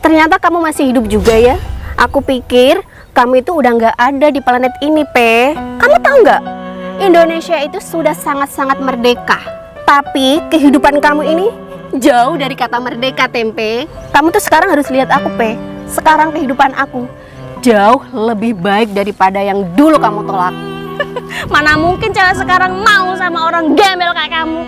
Ternyata kamu masih hidup juga ya. Aku pikir kamu itu udah nggak ada di planet ini, Pe. Kamu tahu nggak? Indonesia itu sudah sangat-sangat merdeka. Tapi kehidupan kamu ini jauh dari kata merdeka, Tempe. Kamu tuh sekarang harus lihat aku, Pe. Sekarang kehidupan aku jauh lebih baik daripada yang dulu kamu tolak. Mana mungkin cewek sekarang mau sama orang gembel kayak kamu.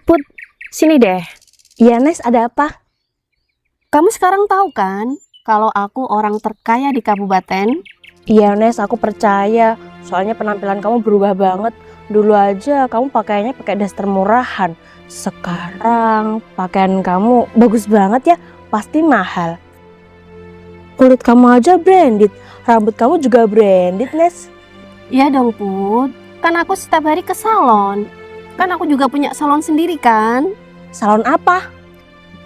Put, sini deh. Iya, Nes, ada apa? Kamu sekarang tahu kan kalau aku orang terkaya di kabupaten? Iya, Nes, aku percaya. Soalnya penampilan kamu berubah banget. Dulu aja kamu pakaiannya pakai daster murahan. Sekarang pakaian kamu bagus banget ya. Pasti mahal. Kulit kamu aja branded. Rambut kamu juga branded, Nes. Iya dong, Put. Kan aku setiap hari ke salon. Kan aku juga punya salon sendiri kan? Salon apa?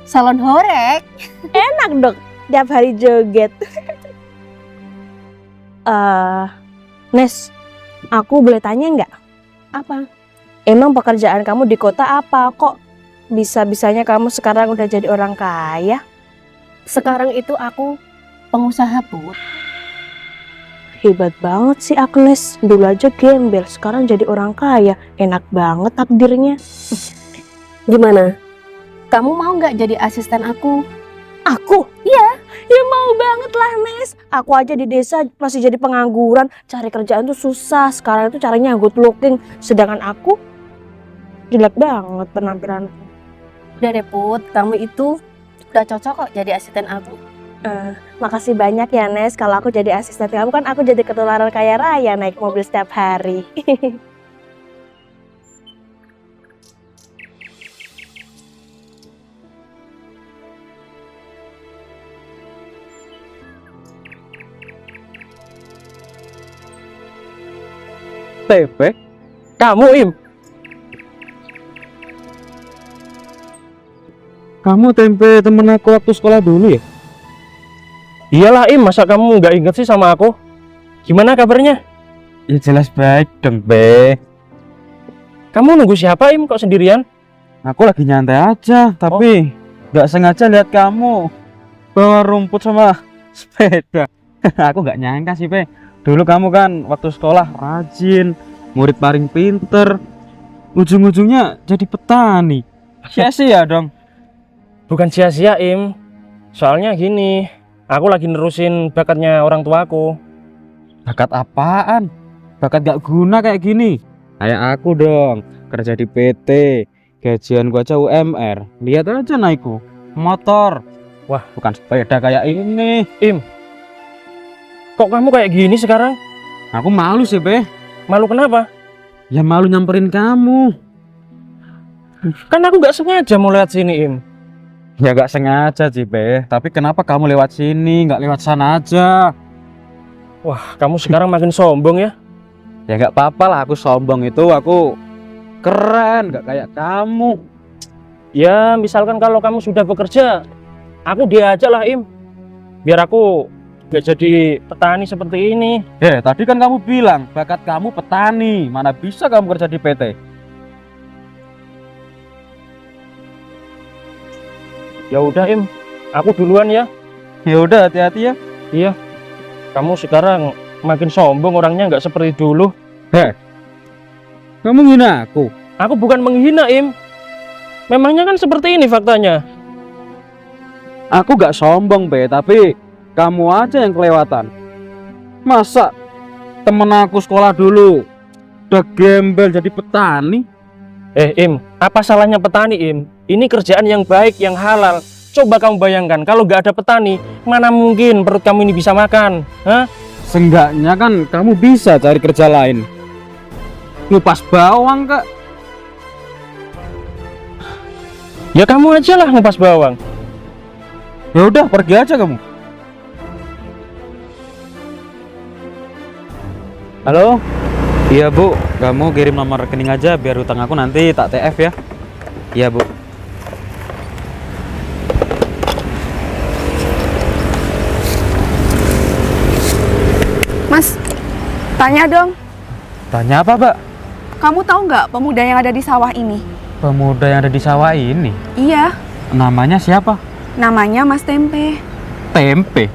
Salon horek. Enak dong, tiap hari joget. Nes, aku boleh tanya nggak? Apa? Emang pekerjaan kamu di kota apa? Kok bisa-bisanya kamu sekarang udah jadi orang kaya? Sekarang itu aku pengusaha, Put. Hebat banget sih Agnes. Dulu aja gembel, sekarang jadi orang kaya. Enak banget takdirnya. Gimana? Kamu mau nggak jadi asisten aku? Aku? Iya. Ya mau banget lah, Nes. Aku aja di desa masih jadi pengangguran. Cari kerjaan tuh susah. Sekarang itu caranya good looking. Sedangkan aku jelek banget penampilanku. Udah deh, Put. Kamu itu udah cocok kok jadi asisten aku. Makasih banyak ya, Nes. Kalau aku jadi asisten kamu kan aku jadi ketularan kaya raya naik mobil setiap hari. Tempe? Kamu, Im? Kamu Tempe temen aku waktu sekolah dulu ya? Iyalah, Im, masa kamu nggak inget sih sama aku? Gimana kabarnya? Ya jelas baik dong, Be. Kamu nunggu siapa, Im, kok sendirian? Aku lagi nyantai aja, tapi nggak sengaja lihat kamu bawa rumput sama sepeda. Aku nggak nyangka sih, Be. Dulu kamu kan waktu sekolah rajin, murid paling pinter, ujung-ujungnya jadi petani. Sia-sia dong. Bukan sia-sia, Im. Soalnya gini, aku lagi nerusin bakatnya orang tuaku. Bakat apaan? Bakat gak guna kayak gini. Kayak aku dong, kerja di PT, gajian gua aja UMR. Lihat aja naikku, motor. Wah, bukan sepeda kayak ini. Im, kok kamu kayak gini sekarang? Aku malu sih, Be. Malu kenapa? Ya malu nyamperin kamu. Kan aku nggak sengaja mau lewat sini, Im. Ya nggak sengaja sih, Be. Tapi kenapa kamu lewat sini, nggak lewat sana aja? Wah, kamu sekarang makin sombong ya? Ya nggak apa-apa lah, aku sombong itu aku keren, nggak kayak kamu. Ya, misalkan kalau kamu sudah bekerja, aku diajak lah, Im. Biar aku nggak jadi petani seperti ini. Tadi kan kamu bilang bakat kamu petani, mana bisa kamu kerja di PT? Ya udah, Im, aku duluan ya. Ya udah, hati-hati ya. Iya. Kamu sekarang makin sombong orangnya, nggak seperti dulu. Kamu menghina aku? Aku bukan menghina, Im. Memangnya kan seperti ini faktanya. Aku nggak sombong, Be, tapi kamu aja yang kelewatan. Masa temen aku sekolah dulu udah gembel jadi petani? Im, apa salahnya petani, Im? Ini kerjaan yang baik, yang halal. Coba kamu bayangkan, kalau nggak ada petani, mana mungkin perut kamu ini bisa makan? Hah? Seenggaknya kan kamu bisa cari kerja lain. Ngupas bawang, Kak. Ya kamu aja lah ngupas bawang. Ya udah, pergi aja kamu. Halo? Iya, Bu, kamu kirim nomor rekening aja biar utang aku nanti tak TF ya. Iya, Bu. Mas, tanya dong. Tanya apa, Mbak? Kamu tahu nggak pemuda yang ada di sawah ini? Pemuda yang ada di sawah ini. Iya, Namanya siapa? namanya Mas Tempe. Tempe.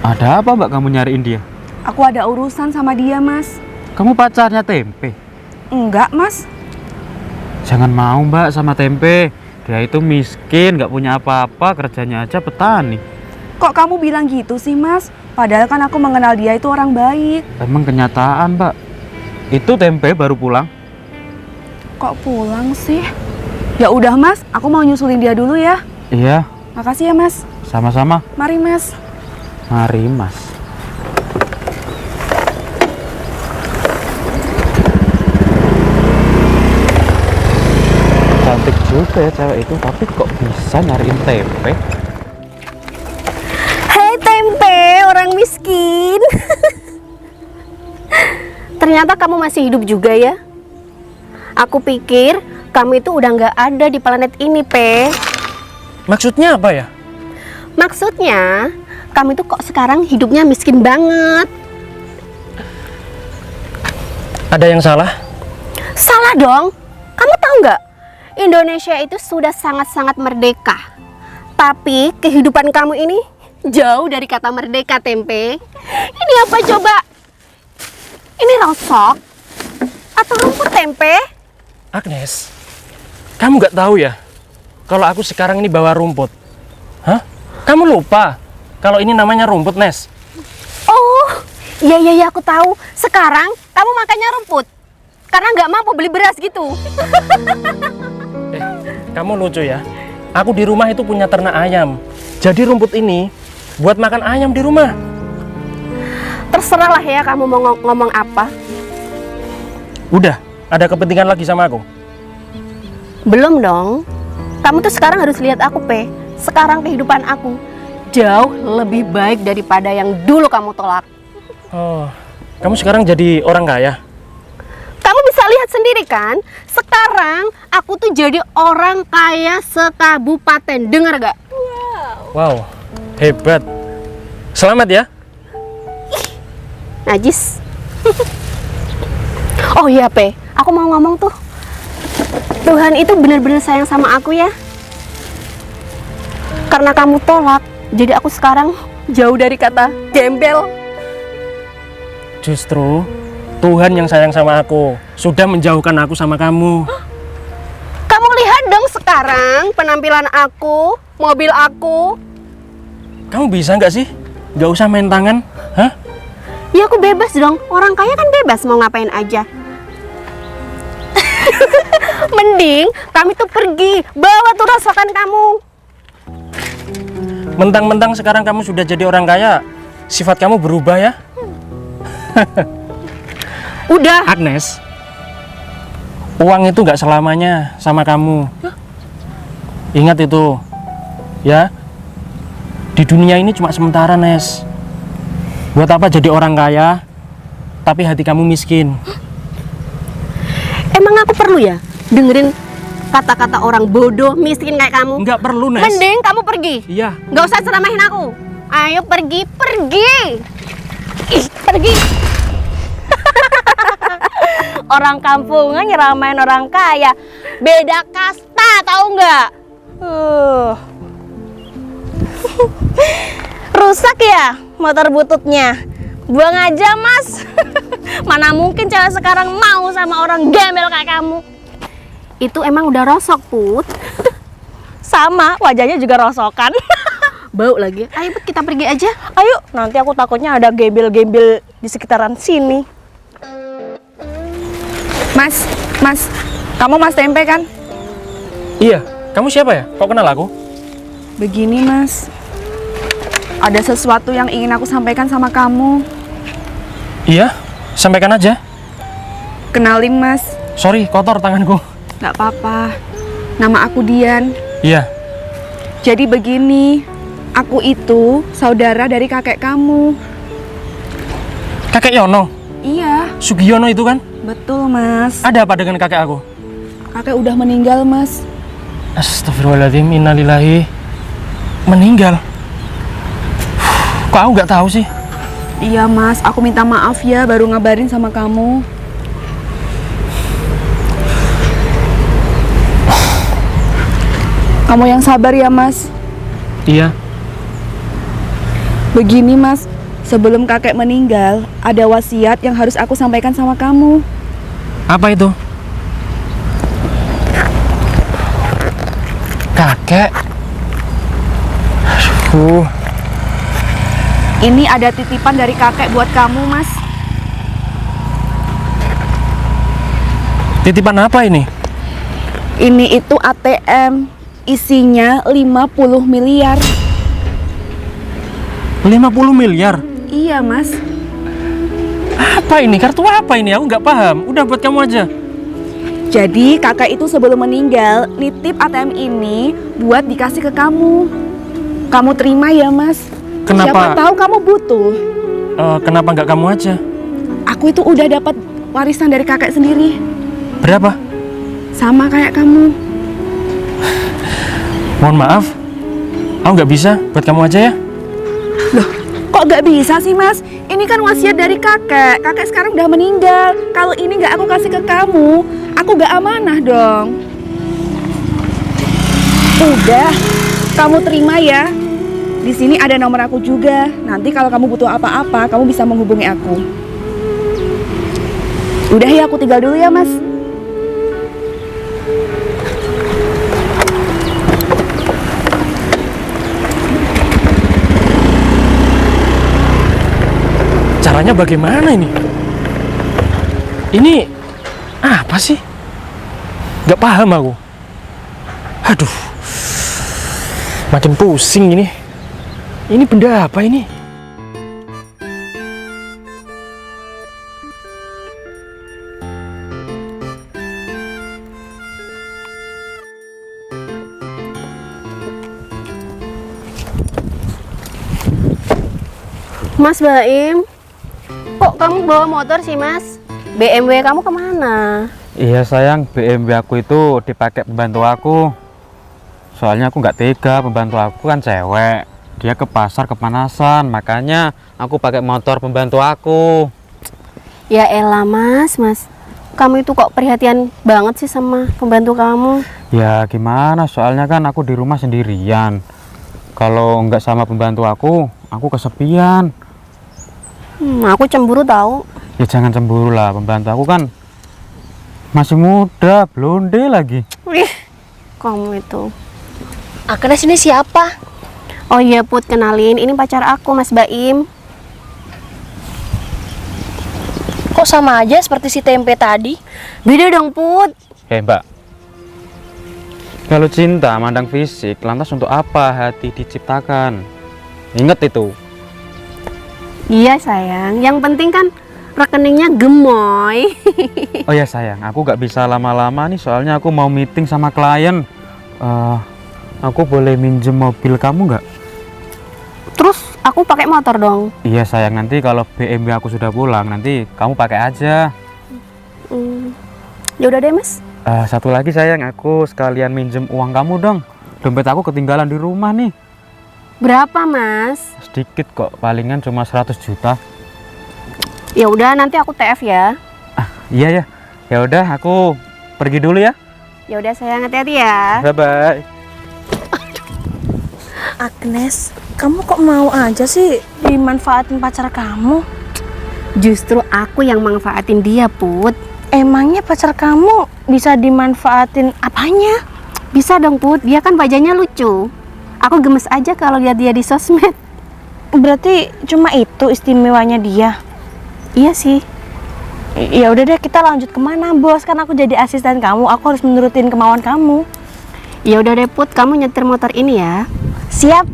Ada apa, Mbak, kamu nyariin dia? Aku ada urusan sama dia, Mas. Kamu pacarnya Tempe? Enggak, Mas. Jangan mau, Mbak, sama Tempe. Dia itu miskin, nggak punya apa-apa, kerjanya aja petani. Kok kamu bilang gitu sih, Mas? Padahal kan aku mengenal dia itu orang baik. Emang kenyataan, Mbak. Itu Tempe baru pulang. Kok pulang sih? Ya udah, Mas. Aku mau nyusulin dia dulu ya. Iya, Makasih ya, Mas. sama-sama. Mari, Mas. Mari, Mas. Cantik juga ya cewek itu, tapi kok bisa nyariin Tempe? Hei Tempe, orang miskin. Ternyata kamu masih hidup juga ya. Aku pikir kamu itu udah nggak ada di planet ini, Pe. Maksudnya apa ya? Maksudnya, kamu itu kok sekarang hidupnya miskin banget. Ada yang salah? Salah dong. Kamu tahu nggak? Indonesia itu sudah sangat-sangat merdeka. Tapi kehidupan kamu ini jauh dari kata merdeka, Tempe. Ini apa coba? Ini rosok atau rumput, Tempe? Agnes, kamu nggak tahu ya kalau aku sekarang ini bawa rumput? Hah? Kamu lupa kalau ini namanya rumput, Nes? Oh, iya aku tahu. Sekarang kamu makannya rumput karena nggak mampu beli beras gitu. Kamu lucu ya. Aku di rumah itu punya ternak ayam. Jadi rumput ini buat makan ayam di rumah. Terserah lah ya kamu mau ngomong apa. Udah, ada kepentingan lagi sama aku? Belum dong. Kamu tuh sekarang harus lihat aku, Pe. Sekarang kehidupan aku jauh lebih baik daripada yang dulu kamu tolak. Oh, kamu sekarang jadi orang kaya? Kamu bisa lihat sendiri kan? Sekarang aku tuh jadi orang kaya sekabupaten. Dengar gak? Wow, hebat. Selamat ya. Najis. Oh iya, Pe. Aku mau ngomong tuh. Tuhan itu benar-benar sayang sama aku ya. Karena kamu tolak, jadi aku sekarang jauh dari kata gembel. Justru Tuhan yang sayang sama aku, sudah menjauhkan aku sama kamu. Kamu lihat dong sekarang penampilan aku, mobil aku. Kamu bisa nggak sih? Nggak usah main tangan, hah? Ya aku bebas dong. Orang kaya kan bebas mau ngapain aja. Mending kami tuh pergi, bawa tuh rasakan kamu. Mentang-mentang sekarang kamu sudah jadi orang kaya, sifat kamu berubah ya? Udah. Agnes, uang itu nggak selamanya sama kamu. Ingat itu, ya. Di dunia ini cuma sementara, Nes. Buat apa jadi orang kaya, tapi hati kamu miskin? Emang aku perlu ya dengerin kata-kata orang bodoh miskin kayak kamu? Nggak perlu, Nes. Mending kamu pergi. Iya. Nggak usah ceramahin aku. Ayo pergi. Ih, pergi. Orang kampungan nyeramain orang kaya. Beda kasta, tahu nggak? Rusak ya motor bututnya. Buang aja, Mas. Mana mungkin cewek sekarang mau sama orang gembel kayak kamu. Itu emang udah rosok, Put. Sama, wajahnya juga rosokan. Bau lagi. Ayo, Put, kita pergi aja. Ayo, nanti aku takutnya ada gembel-gembel di sekitaran sini. Mas, kamu Mas Tempe kan? Iya. Kamu siapa ya? Kok kenal aku? Begini, Mas. Ada sesuatu yang ingin aku sampaikan sama kamu. Iya. Sampaikan aja. Kenalin, Mas. Sorry, kotor tanganku. Gak apa-apa. Nama aku Dian. Iya. Jadi begini, aku itu saudara dari kakek kamu. Kakek Yono, Iya, Sugiono itu kan? betul, Mas. Ada apa dengan kakek aku? Kakek udah meninggal, Mas. Astagfirullahaladzim, innalillahi. Meninggal. Kok aku nggak tahu sih? Iya Mas, aku minta maaf ya baru ngabarin sama kamu. Kamu yang sabar ya Mas. Iya. Begini Mas, sebelum kakek meninggal, ada wasiat yang harus aku sampaikan sama kamu. Apa itu? Kakek. Aduh. Ini ada titipan dari kakek buat kamu Mas. Titipan apa ini? Ini itu ATM, isinya 50 miliar. 50 miliar? Iya Mas. Apa ini? Kartu apa ini? Aku nggak paham. Udah buat kamu aja. Jadi kakak itu sebelum meninggal nitip ATM ini buat dikasih ke kamu. Kamu terima ya Mas. Kenapa? Siapa tahu kamu butuh. Kenapa nggak kamu aja? Aku itu udah dapat warisan dari kakek sendiri. Berapa? Sama kayak kamu. Mohon maaf. Aku nggak bisa. Buat kamu aja ya. Loh, kok nggak bisa sih Mas? Ini kan wasiat dari kakek. Kakek sekarang udah meninggal. Kalau ini nggak aku kasih ke kamu, aku nggak amanah dong. Udah, kamu terima ya. Di sini ada nomor aku juga. Nanti kalau kamu butuh apa-apa, kamu bisa menghubungi aku. Udah ya, aku tinggal dulu ya Mas. Caranya bagaimana ini? Ini apa sih? Gak paham aku. Aduh, makin pusing ini. Ini benda apa ini? Mas Baim, kok kamu bawa motor sih Mas? BMW kamu kemana? Iya sayang, BMW aku itu dipakai pembantu aku. Soalnya aku nggak tega, pembantu aku kan cewek. Dia ke pasar kepanasan, makanya aku pakai motor pembantu aku. Ya elah Mas, kamu itu kok perhatian banget sih sama pembantu kamu? Ya gimana, soalnya kan aku di rumah sendirian. Kalau nggak sama pembantu aku kesepian. Aku cemburu tahu. Ya jangan cemburu lah, pembantu aku kan masih muda, blonde lagi. Wih, kamu itu. Agnes ini siapa? Oh iya Put, kenalin, ini pacar aku Mas Baim. Kok sama aja seperti si tempe tadi? Beda dong Put. Mbak, kalau cinta mandang fisik, lantas untuk apa hati diciptakan? Ingat itu. Iya sayang, yang penting kan rekeningnya gemoy. Oh ya sayang, aku nggak bisa lama-lama nih, soalnya aku mau meeting sama klien. Aku boleh minjem mobil kamu nggak? Terus aku pakai motor dong. Iya sayang, nanti kalau BMW aku sudah pulang, nanti kamu pakai aja. Ya udah deh Mas. Satu lagi sayang, aku sekalian minjem uang kamu dong. Dompet aku ketinggalan di rumah nih. Berapa Mas? Sedikit kok, palingan cuma 100 juta. Ya udah nanti aku TF ya. Iya ya. Ya udah, aku pergi dulu ya. Ya udah sayang, hati-hati ya. Bye bye. Agnes, kamu kok mau aja sih dimanfaatin pacar kamu? Justru aku yang manfaatin dia Put. Emangnya pacar kamu bisa dimanfaatin apanya? Bisa dong Put, dia kan wajahnya lucu. Aku gemes aja kalau lihat dia di sosmed. Berarti cuma itu istimewanya dia? Iya sih. Ya udah deh, kita lanjut kemana bos? Kan aku jadi asisten kamu, aku harus menurutin kemauan kamu. Ya udah deh Put, kamu nyetir motor ini ya. Siap.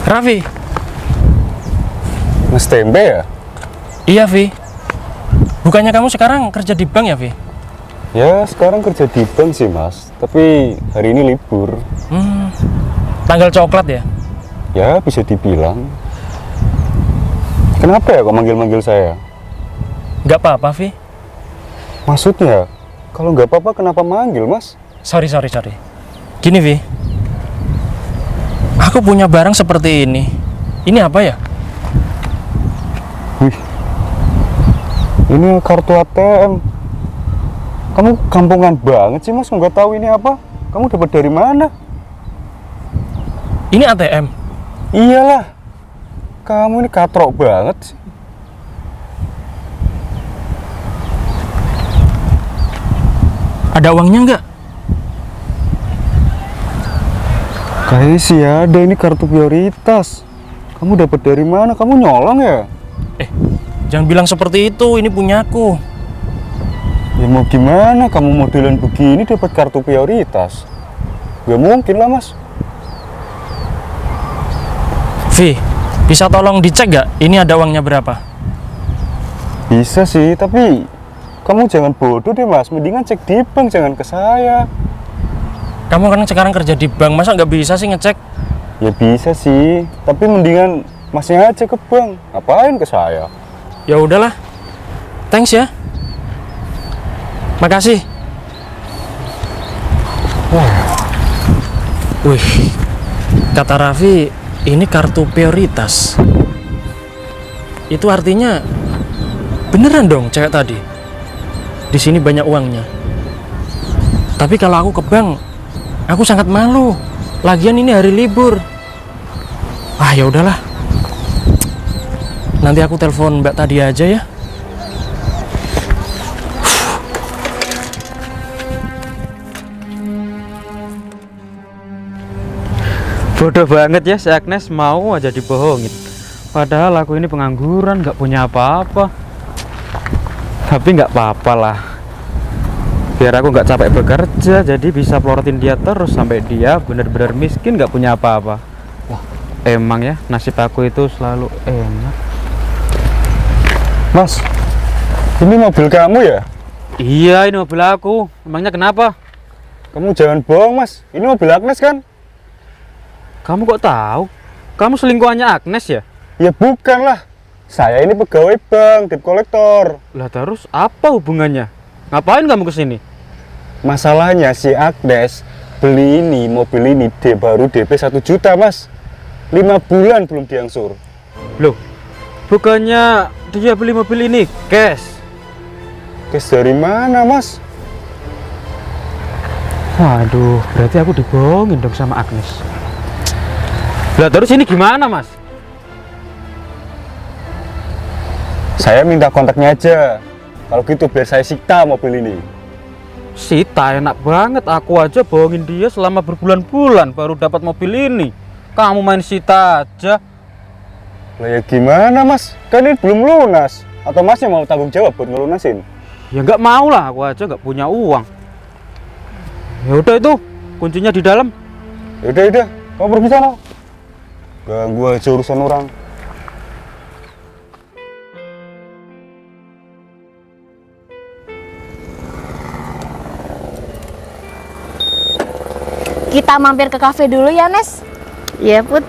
Raffi. Mas Tempe ya? Iya Vi. Bukannya kamu sekarang kerja di bank ya Vi? Ya sekarang kerja di bank sih mas, tapi hari ini libur. Tanggal coklat ya? Ya bisa dibilang. Kenapa ya kok manggil-manggil saya? Nggak apa-apa Vi. Maksudnya, kalau nggak apa-apa kenapa manggil mas? Sorry. Gini Vi. Aku punya barang seperti ini. Ini apa ya? Wih, ini kartu ATM. Kamu kampungan banget sih mas, nggak tahu ini apa? Kamu dapat dari mana? Ini ATM. Iyalah, kamu ini katrok banget sih. Ada uangnya nggak? Kayaknya sih ada, ini kartu prioritas. Kamu dapat dari mana? Kamu nyolong ya? Jangan bilang seperti itu, ini punyaku. Ya mau gimana? Kamu modelan begini dapat kartu prioritas? Gak mungkin lah mas. Vi, bisa tolong dicek nggak? Ini ada uangnya berapa? Bisa sih, tapi kamu jangan bodoh deh mas. Mendingan cek di bank, jangan ke saya. Kamu kan sekarang kerja di bank, masa nggak bisa sih ngecek? Ya bisa sih, tapi mendingan masnya aja ke bank. Ngapain ke saya? Ya udahlah, thanks ya. Makasih. Wih, kata Raffi, ini kartu prioritas. Itu artinya beneran dong cewek tadi. Di sini banyak uangnya. Tapi kalau aku ke bank, aku sangat malu. Lagian ini hari libur. Ah ya udahlah. Nanti aku telepon Mbak tadi aja ya. Bodoh banget ya si Agnes, mau aja dibohongin. Padahal aku ini pengangguran, nggak punya apa-apa. Tapi nggak apa-apa lah. Biar aku nggak capek bekerja, jadi bisa pelorotin dia terus sampai dia benar-benar miskin, nggak punya apa-apa. Wah, emang ya nasib aku itu selalu enak. Mas, ini mobil kamu ya? Iya, ini mobil aku. Emangnya kenapa? Kamu jangan bohong mas, ini mobil Agnes kan? Kamu kok tahu? Kamu selingkuhannya Agnes ya? Ya bukan lah, saya ini pegawai bank, debt collector. Lah terus apa hubungannya? Ngapain kamu kesini? Masalahnya si Agnes beli ini, mobil ini baru DP 1 juta mas. 5 bulan belum diangsur. Loh, bukannya dia beli mobil ini cash? Cash dari mana mas? Waduh, berarti aku dibohongin dong sama Agnes. Lah terus ini gimana mas? Saya minta kontaknya aja. Kalau gitu biar saya sita mobil ini. Sita enak banget, aku aja bohongin dia selama berbulan-bulan baru dapat mobil ini. Kamu main sita aja. Lah ya gimana mas? Kan ini belum lunas. Atau masnya mau tanggung jawab buat ngelunasin? Ya nggak mau lah, aku aja nggak punya uang. Ya udah itu, kuncinya di dalam. Yaudah, kamu pergi sana. Ganggu aja urusan orang. Kita mampir ke kafe dulu ya, Nes. Iya, Put.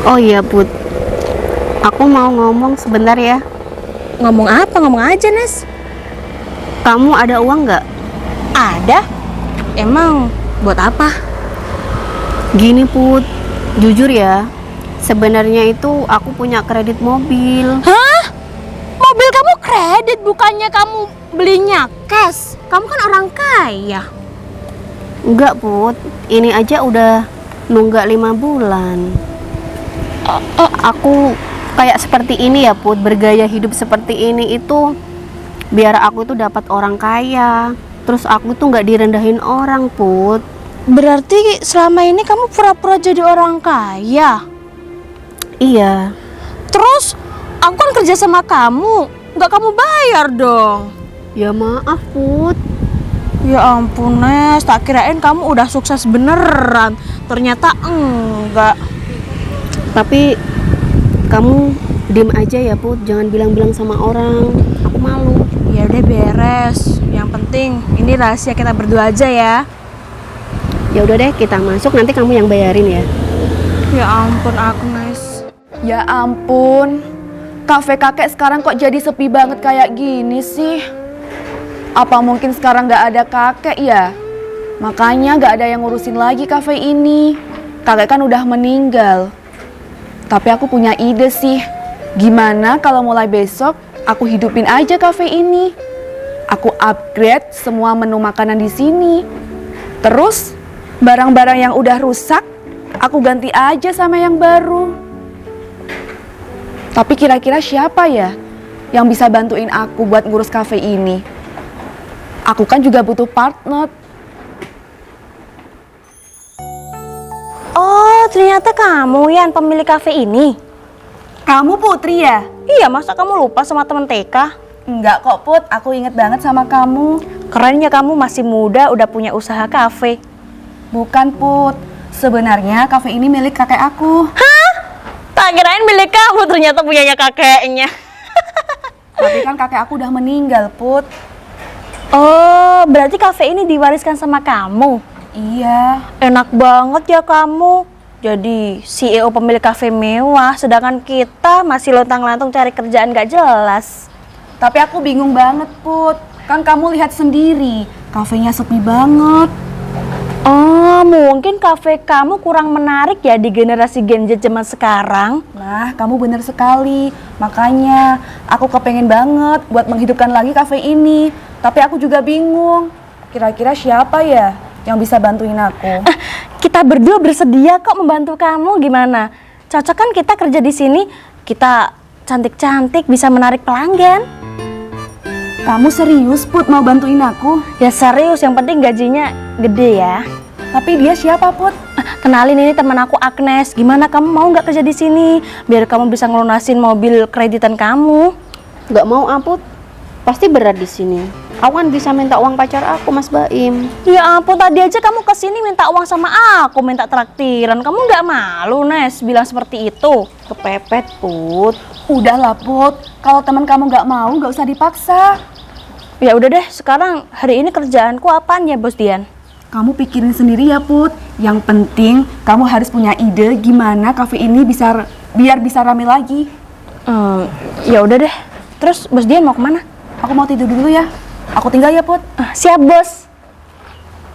Oh iya, Put. Aku mau ngomong sebentar ya. Ngomong apa? Ngomong aja, Nes. Kamu ada uang nggak? Ada. Emang buat apa? Gini, Put. Jujur ya, sebenarnya itu aku punya kredit mobil. Hah? Mobil kamu kredit, bukannya kamu belinya cash? Kamu kan orang kaya. Enggak, Put. Ini aja udah nunggak 5 bulan. Aku kayak seperti ini ya, Put. Bergaya hidup seperti ini itu biar aku itu dapat orang kaya. Terus aku tuh nggak direndahin orang, Put. Berarti selama ini kamu pura-pura jadi orang kaya. Iya. Terus aku kan kerja sama kamu, nggak kamu bayar dong. Ya maaf, Put. Ya ampun, Nes, tak kirain kamu udah sukses beneran. Ternyata enggak. Tapi kamu diem aja ya, Put. Jangan bilang-bilang sama orang. Aku malu. Ya udah beres. Yang penting ini rahasia kita berdua aja ya. Ya udah deh, kita masuk. Nanti kamu yang bayarin ya. Ya ampun, Agnes. Ya ampun, kafe kakek sekarang kok jadi sepi banget kayak gini sih? Apa mungkin sekarang nggak ada kakek ya? Makanya nggak ada yang ngurusin lagi kafe ini. kakek kan udah meninggal. Tapi aku punya ide sih. Gimana kalau mulai besok aku hidupin aja kafe ini? Aku upgrade semua menu makanan di sini. Terus barang-barang yang udah rusak aku ganti aja sama yang baru. Tapi kira-kira siapa ya yang bisa bantuin aku buat ngurus kafe ini? Aku kan juga butuh partner. Oh, ternyata kamu Yan pemilik kafe ini. Kamu Putri ya? Iya, masa kamu lupa sama teman TK? Enggak kok Put, aku inget banget sama kamu. Kerennya kamu masih muda udah punya usaha kafe. Bukan Put, sebenarnya kafe ini milik kakek aku. Tak kirain milik kamu, ternyata punyanya kakeknya. Tapi kan kakek aku udah meninggal Put. Oh, berarti kafe ini diwariskan sama kamu. Iya. Enak banget ya kamu. Jadi CEO pemilik kafe mewah, sedangkan kita masih lontang-lantung cari kerjaan gak jelas. Tapi aku bingung banget Put. Kan kamu lihat sendiri, kafenya sepi banget. Oh, mungkin kafe kamu kurang menarik ya di generasi Gen Z zaman sekarang. Nah, kamu bener sekali. Makanya aku kepengen banget buat menghidupkan lagi kafe ini. Tapi aku juga bingung. Kira-kira siapa ya yang bisa bantuin aku? Kita berdua bersedia kok membantu kamu. Gimana? Cocok kan kita kerja di sini? Kita cantik-cantik, bisa menarik pelanggan. Kamu serius Put mau bantuin aku? Ya serius, yang penting gajinya gede ya. Tapi dia siapa Put? Kenalin, ini teman aku Agnes. Gimana, kamu mau nggak kerja di sini? Biar kamu bisa ngelunasin mobil kreditan kamu. Nggak mau Aput, pasti berat di sini. Aku kan bisa minta uang pacar aku, Mas Baim. Ya ampun, tadi aja kamu kesini minta uang sama aku, minta traktiran. Kamu nggak malu, Nes, bilang seperti itu? Kepepet, Put. Udahlah Put, kalau teman kamu nggak mau nggak usah dipaksa. Ya udah deh, sekarang hari ini kerjaanku apaan ya, Bos Dian? Kamu pikirin sendiri ya Put. Yang penting kamu harus punya ide gimana kafe ini biar bisa rame lagi. Ya udah deh. Terus Bos Dian mau kemana? Aku mau tidur dulu ya. Aku tinggal ya Put. Siap Bos.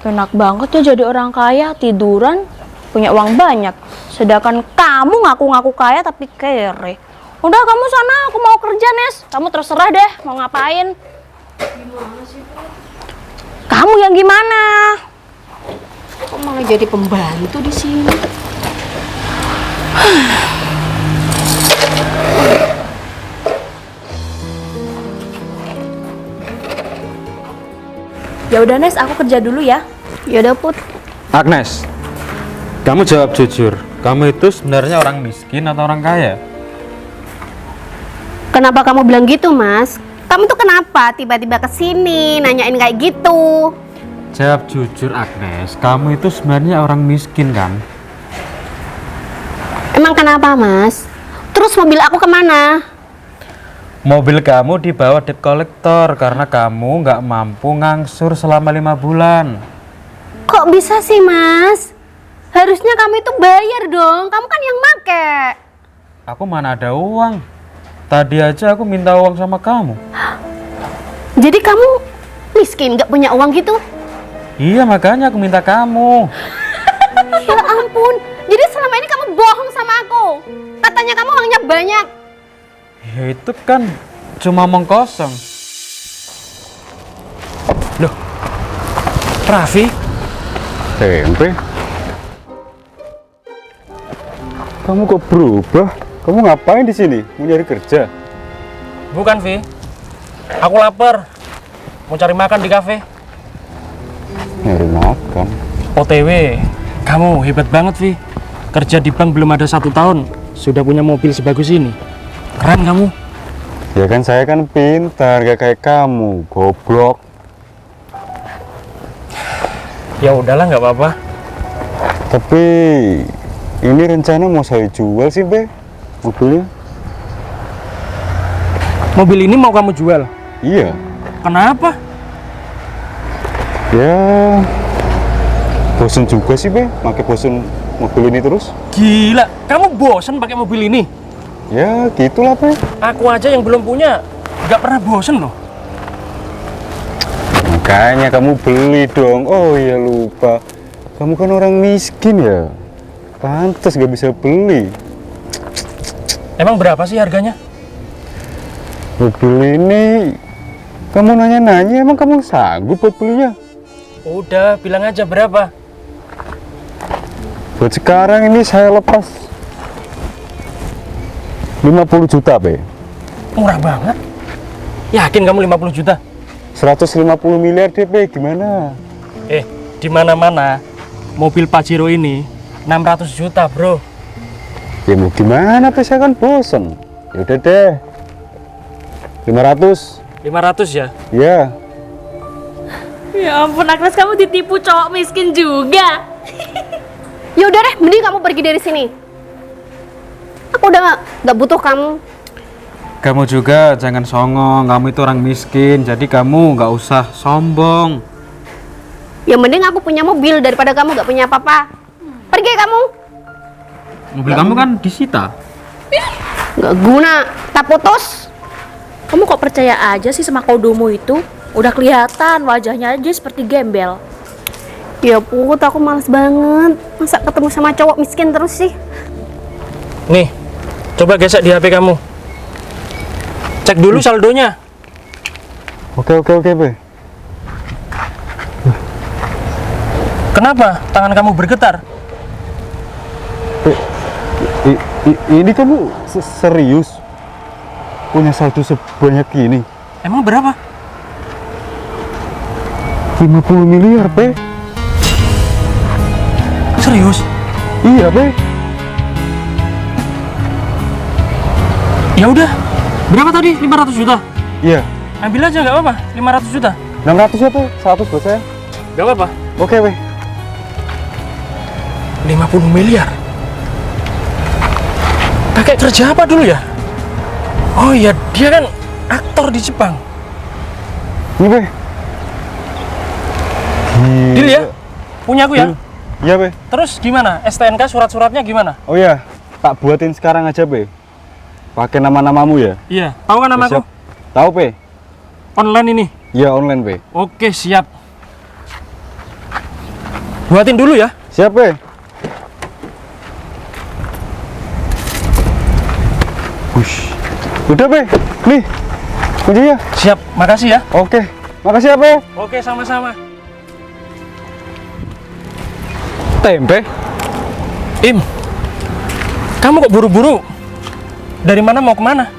Enak banget ya jadi orang kaya, tiduran, punya uang banyak. Sedangkan kamu ngaku-ngaku kaya tapi kere. Udah kamu sana, aku mau kerja Nes. Kamu terserah deh mau ngapain. Kamu yang gimana? Kok malah jadi pembantu di sini? Ya udah Nes, aku kerja dulu ya. Yaudah Put. Agnes, kamu jawab jujur. Kamu itu sebenarnya orang miskin atau orang kaya? Kenapa kamu bilang gitu, Mas? Kamu tuh kenapa tiba-tiba kesini nanyain kayak gitu? Jawab jujur Agnes, kamu itu sebenarnya orang miskin kan? Emang kenapa, Mas? Terus mobil aku kemana? Mobil kamu dibawa debt collector karena kamu nggak mampu ngangsur selama 5 bulan. Kok bisa sih, Mas? Harusnya kamu itu bayar dong. Kamu kan yang make. Aku mana ada uang. Tadi aja aku minta uang sama kamu. Jadi kamu miskin, nggak punya uang gitu? Iya, makanya aku minta kamu. Ya ampun. Jadi selama ini kamu bohong sama aku. Katanya kamu uangnya banyak. Ya itu kan cuma omong kosong. Loh, Raffi? Tempe. Kamu kok berubah? Kamu ngapain di sini? Mau nyari kerja? Bukan, Vi. Aku lapar. Mau cari makan di kafe. Nyari makan. OTW, kamu hebat banget, Vi. Kerja di bank belum ada 1 tahun, sudah punya mobil sebagus ini. Keren kamu. Ya kan saya kan pintar, gak kayak kamu, goblok. Ya udahlah, nggak apa-apa. Tapi ini rencana mau saya jual sih, Be. Mobilnya. Mobil ini mau kamu jual? Iya. Kenapa? Ya bosen juga sih, Be. Pakai bosen mobil ini terus. Gila, kamu bosen pakai mobil ini? Ya gitulah, Be. Aku aja yang belum punya, nggak pernah bosen loh. Makanya kamu beli dong. Oh iya lupa. Kamu kan orang miskin ya. Pantes gak bisa beli. Emang berapa sih harganya? Mobil ini kamu nanya-nanya, emang kamu sanggup buat belinya? Udah, bilang aja berapa. Buat sekarang ini saya lepas 50 juta, Pe. Murah banget. Yakin kamu 50 juta? 150 miliar deh, Pe. Gimana? Di mana-mana mobil Pajero ini 600 juta, Bro. Ya mau gimana, Pe? Saya kan bosen. Yaudah deh. 500. 500 ya? Ya. Ya ampun Agnes, kamu ditipu cowok miskin juga. Ya udah deh, mending kamu pergi dari sini. Aku udah nggak butuh kamu. Kamu juga jangan songong, kamu itu orang miskin, jadi kamu nggak usah sombong. Ya mending aku punya mobil daripada kamu nggak punya apa-apa. Pergi kamu. Mobil kamu kan disita. Nggak guna, tak putus. Kamu kok percaya aja sih sama kodomu itu? Udah kelihatan wajahnya aja seperti gembel. Ya Put, aku males banget. Masa ketemu sama cowok miskin terus sih? Nih, coba gesek di HP kamu. Cek dulu saldonya. Oke, Pe. Kenapa tangan kamu bergetar? Ini kamu serius punya saldo sebanyak ini? Emang berapa? 50 miliar, Pe. Serius? Iya, Pe. Ya udah. Berapa tadi? 500 juta. Iya. Ambil aja nggak apa-apa. 500 juta. 600 ya, Pe. 100 buat saya. Nggak apa-apa. Oke, Pe. 50 miliar. Kakek kerja apa dulu ya? Oh iya, dia kan aktor di Jepang. Ini, Pe. Deal ya? Punya aku ya? Iya, Pe. Terus gimana? STNK surat-suratnya gimana? Oh iya, tak buatin sekarang aja, Pe. Pakai nama-namamu ya? Iya, tahu kan nama aku? Siap. Tahu, Pe? Online ini. Iya, online, Pe. Oke, siap. Buatin dulu ya. Siap, Pe. Wush. Udah, Pe. Nih, kuncinya. Siap, makasih ya. Oke. Makasih ya, Pe. Oke, sama-sama. Tempe. Im, kamu kok buru-buru? Dari mana mau kemana?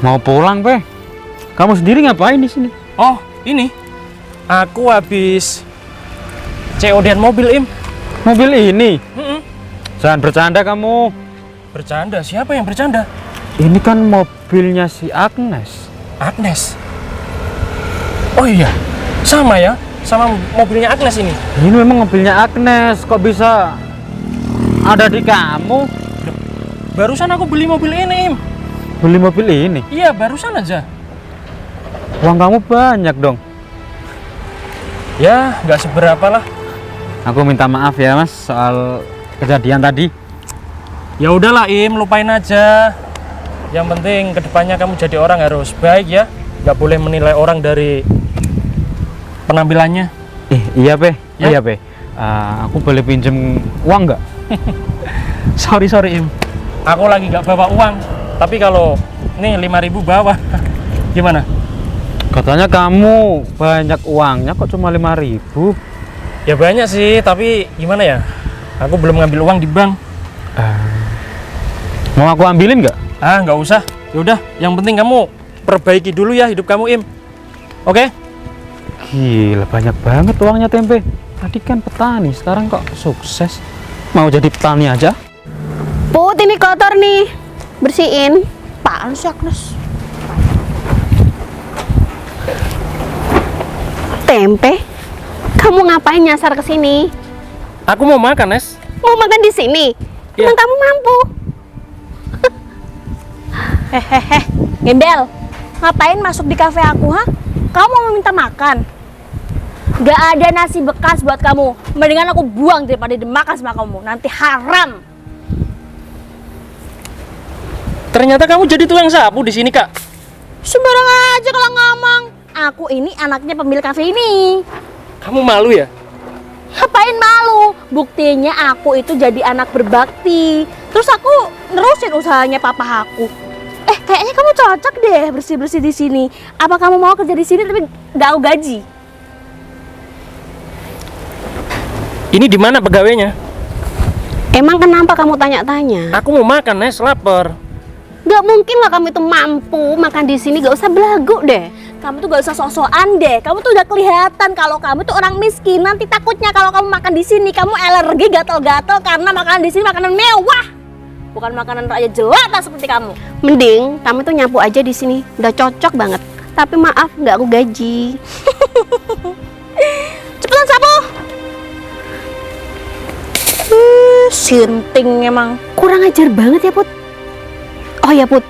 Mau pulang, Pe. Kamu sendiri ngapain di sini? Oh, ini. Aku habis COD-an mobil, Im. Mobil ini. Mm-mm. Jangan bercanda kamu. Bercanda? Siapa yang bercanda? Ini kan mobilnya si Agnes. Agnes. Oh iya, sama ya, sama mobilnya Agnes ini. Ini memang mobilnya Agnes. Kok bisa ada di kamu? Barusan aku beli mobil ini, Im. Beli mobil ini? Iya, barusan aja. Uang kamu banyak dong. Ya, nggak seberapa lah. Aku minta maaf ya, Mas, soal kejadian tadi. Ya udahlah, Im, lupain aja. Yang penting kedepannya kamu jadi orang harus baik ya. Nggak boleh menilai orang dari penampilannya. Iya, Pe. Ya? Iya, Pe. Aku boleh pinjem uang nggak? Sorry, Im. Aku lagi nggak bawa uang. Tapi kalau nih 5.000 bawa. Gimana? Katanya kamu banyak uangnya, kok cuma 5.000? Ya banyak sih, tapi gimana ya? Aku belum ngambil uang di bank. Mau aku ambilin nggak? Ah, nggak usah. Yaudah, yang penting kamu perbaiki dulu ya hidup kamu, Im. Oke? Gila, banyak banget uangnya Tempe. Tadi kan petani, sekarang kok sukses. Mau jadi petani aja? Put, ini kotor nih. Bersihin. Apaan sih, Agnes? Tempe? Kamu ngapain nyasar ke sini? Aku mau makan, Nes. Mau makan di sini? Iya. Emang kamu mampu? Hehehe, gembel. Ngapain masuk di kafe aku, ha? Kamu mau minta makan? Gak ada nasi bekas buat kamu. Mendingan aku buang daripada dimakan sama kamu. Nanti haram. Ternyata kamu jadi tukang sapu di sini, Kak. Sembarang aja kalau ngomong. Aku ini anaknya pemilik kafe ini. Kamu malu ya? Ngapain malu? Buktinya aku itu jadi anak berbakti. Terus aku nerusin usahanya papa aku. Kayaknya kamu cocok deh bersih-bersih di sini. Apa kamu mau kerja di sini tapi nggak aku gaji? Ini di mana pegawainya? Emang kenapa kamu tanya-tanya? Aku mau makan, Nes, lapar. Gak mungkin lah kamu itu mampu makan di sini, gak usah belagu deh. Kamu tuh gak usah sok-sokan deh. Kamu tuh udah kelihatan kalau kamu tuh orang miskin. Nanti takutnya kalau kamu makan di sini kamu alergi gatal-gatal karena makanan di sini makanan mewah. Bukan makanan rakyat jelata seperti kamu. Mending kamu tuh nyapu aja di sini, udah cocok banget. Tapi maaf, gak aku gaji. Cepetan sapu. Sinting emang. Kurang ajar banget ya, Put. Oh ya, Put.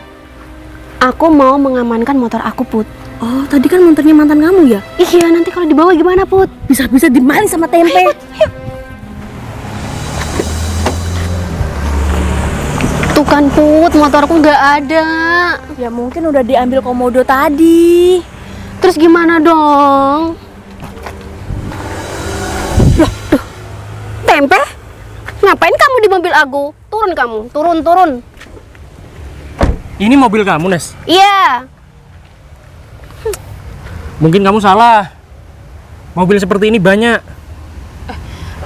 Aku mau mengamankan motor aku, Put. Oh, tadi kan motornya mantan kamu ya? Iya, nanti kalau dibawa gimana, Put? Bisa-bisa dimanis sama tempe. Tuh kan, Put, motorku nggak ada. Ya mungkin udah diambil komodo tadi. Terus gimana dong? Loh, tuh. Tempe? Ngapain kamu di mobil aku? Turun kamu, turun. Ini mobil kamu, Nes. Iya. Mungkin kamu salah. Mobil seperti ini banyak.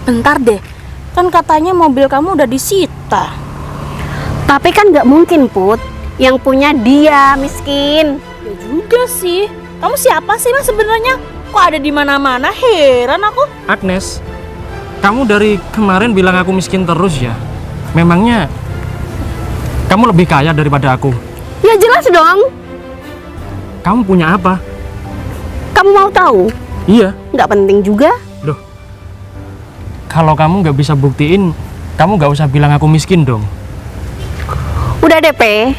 Bentar deh. Kan katanya mobil kamu udah disita. Tapi kan nggak mungkin, Put. Yang punya dia miskin. Ya juga sih. Kamu siapa sih Mas sebenarnya? Kok ada di mana-mana? Heran aku. Agnes, kamu dari kemarin bilang aku miskin terus ya. Memangnya kamu lebih kaya daripada aku? Ya jelas dong. Kamu punya apa? Kamu mau tahu? Iya. Nggak penting juga. Loh, kalau kamu nggak bisa buktiin, kamu nggak usah bilang aku miskin dong. Udah deh, Pe.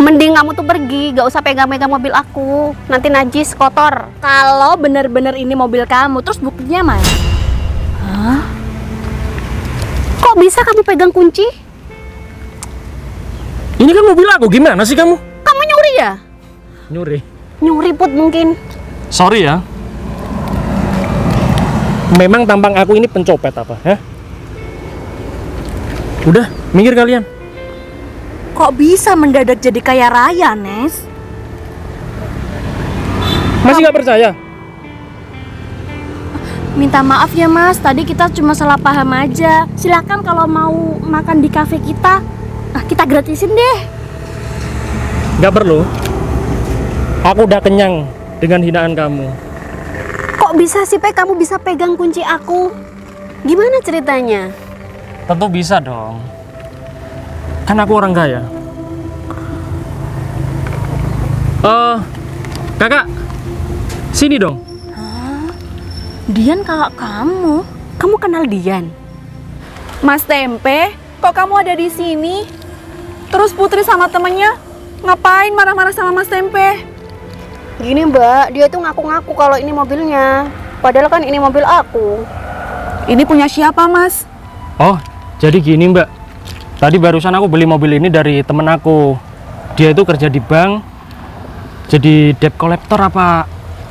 Mending kamu tuh pergi, gak usah pegang-pegang mobil aku. Nanti najis, kotor. Kalau bener-bener ini mobil kamu, terus buktinya mana? Kok bisa kamu pegang kunci? Ini kan mobil aku, gimana sih kamu? Kamu nyuri ya? Nyuri. Nyuri, Put, mungkin. Sorry ya. Memang tampang aku ini pencopet apa, ya? Udah, minggir kalian. Kok bisa mendadak jadi kaya raya, Nes? Masih nggak percaya? Minta maaf ya Mas, tadi kita cuma salah paham aja. Silakan kalau mau makan di kafe kita, kita gratisin deh. Nggak perlu. Aku udah kenyang dengan hinaan kamu. Kok bisa sih, Pe, kamu bisa pegang kunci aku? Gimana ceritanya? Tentu bisa dong. Kan aku orang kaya. Kakak, sini dong. Dian kakak kamu? Kamu kenal Dian? Mas Tempe, kok kamu ada di sini? Terus Putri sama temennya ngapain marah-marah sama Mas Tempe? Gini, Mbak, dia tuh ngaku-ngaku kalau ini mobilnya. Padahal kan ini mobil aku. Ini punya siapa, Mas? Oh, jadi gini Mbak. Tadi barusan aku beli mobil ini dari temen aku. Dia itu kerja di bank, jadi debt collector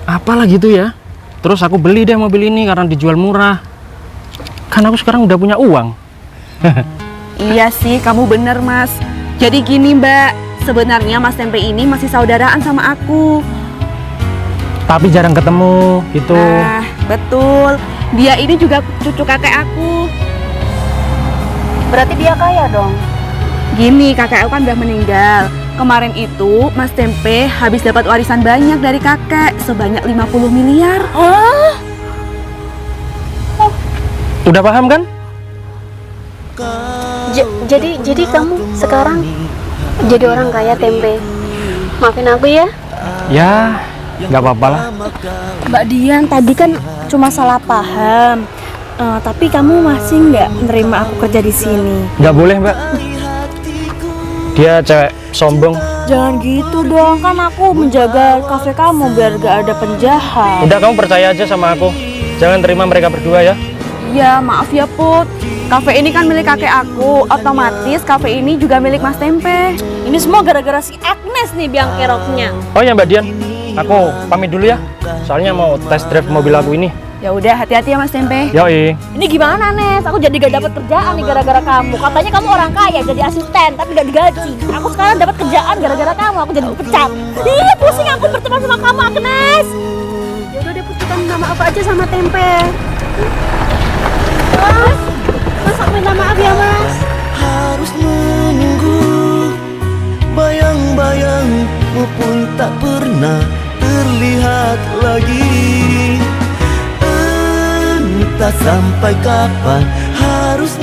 apalah gitu ya. Terus aku beli deh mobil ini karena dijual murah. Kan aku sekarang udah punya uang. Iya sih, kamu bener Mas. Jadi gini Mbak, sebenarnya Mas Tempe ini masih saudaraan sama aku. Tapi jarang ketemu gitu. Nah, betul. Dia ini juga cucu kakek aku. Berarti dia kaya dong. Gini, kakek aku kan udah meninggal. Kemarin itu Mas Tempe habis dapat warisan banyak dari kakek, sebanyak 50 miliar. Udah paham kan? Jadi kamu sekarang jadi orang kaya, Tempe. Maafin aku ya. Ya, nggak apa-apa lah. Mbak Dian, tadi kan cuma salah paham. Tapi kamu masih nggak nerima aku kerja di sini? Nggak boleh Mbak. Dia cewek sombong. Jangan gitu dong, kan aku menjaga kafe kamu biar gak ada penjahat. Udah, kamu percaya aja sama aku. Jangan terima mereka berdua ya. Ya, maaf ya Put. Kafe ini kan milik kakek aku, otomatis kafe ini juga milik Mas Tempe. Ini semua gara-gara si Agnes nih biang keroknya. Oh ya Mbak Dian, aku pamit dulu ya. Soalnya mau test drive mobil aku ini. Ya udah, hati-hati ya Mas Tempe. Yoi. Ini gimana Nes? Aku jadi gak dapat kerjaan nih gara-gara kamu. Katanya kamu orang kaya jadi asisten tapi gak digaji. Aku sekarang dapat kerjaan gara-gara kamu. Aku jadi dipecat. Ih, pusing aku berteman sama kamu Agnes. Ya udah deh Put, kita minta maaf aja sama Tempe. Mas aku minta maaf ya Mas. Harus menunggu, bayang-bayangmu pun tak pernah terlihat lagi. Entah sampai kapan harus